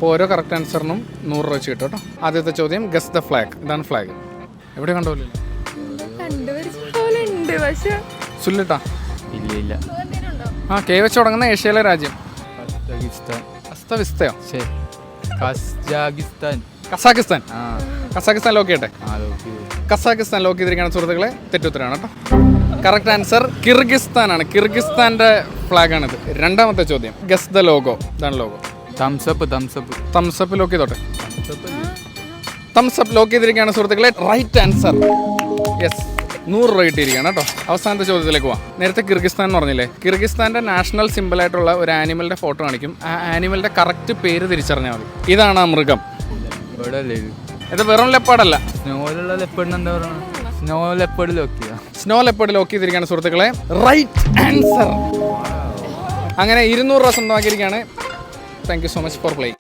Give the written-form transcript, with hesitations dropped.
അപ്പോൾ ഓരോ കറക്റ്റ് ആൻസറിനും 100 രൂപ വെച്ച് കിട്ടും കേട്ടോ. ആദ്യത്തെ ചോദ്യം ഗസ് ദ ഫ്ലാഗ്. ഇതാണ് ഫ്ലാഗ്. എവിടെ കണ്ടോല്ലോ സുല്ലിട്ടാ? ഇല്ല. ആ കെ വെച്ച് തുടങ്ങുന്ന ഏഷ്യയിലെ രാജ്യം കസാഖിസ്ഥാൻ. കസാഖിസ്ഥാൻ. കസാഖിസ്ഥാൻ ലോക്ക് ചെയ്യട്ടെ. കസാഖിസ്ഥാൻ ലോക്ക് ചെയ്തിരിക്കുകയാണ് സുഹൃത്തുക്കളെ. തെറ്റുത്തരാണ് കേട്ടോ. കറക്റ്റ് ആൻസർ കിർഗിസ്ഥാൻ ആണ്. കിർഗിസ്ഥാന്റെ ഫ്ലാഗ് ആണിത്. രണ്ടാമത്തെ ചോദ്യം ഗസ് ദ ലോഗോ. ഇതാണ് ലോഗോ. തംസപ്പ് ലോക്ക് ചെയ്തോട്ടെ. തംസപ്പ് ലോക്ക് ചെയ്തിരിക്കുകയാണ് സുഹൃത്തുക്കളെ. Right answer. യെസ്, 100 രൂപ കിട്ടിയിരിക്കുകയാണ് കേട്ടോ. അവസാനത്തെ ചോദ്യത്തിലേക്ക് പോവാം. നേരത്തെ കിർഗിസ്ഥാൻ എന്ന് പറഞ്ഞില്ലേ, കിർഗിസ്ഥാന്റെ നാഷണൽ സിമ്പിളായിട്ടുള്ള ഒരു ആനിമലിന്റെ ഫോട്ടോ കാണിക്കും. ആ ആനിമലിന്റെ കറക്റ്റ് പേര് തിരിച്ചറിഞ്ഞാൽ മതി. ഇതാണ് ആ മൃഗം. ഇത് വെറും ലെപ്പാർഡല്ല. സ്നോ ലെപ്പേർഡ് ലോക്ക് ചെയ്തിരിക്കുകയാണ് സുഹൃത്തുക്കളെ. Right answer. അങ്ങനെ 200 രൂപ സ്വന്തമാക്കിയിരിക്കുകയാണ്. Thank you so much for playing.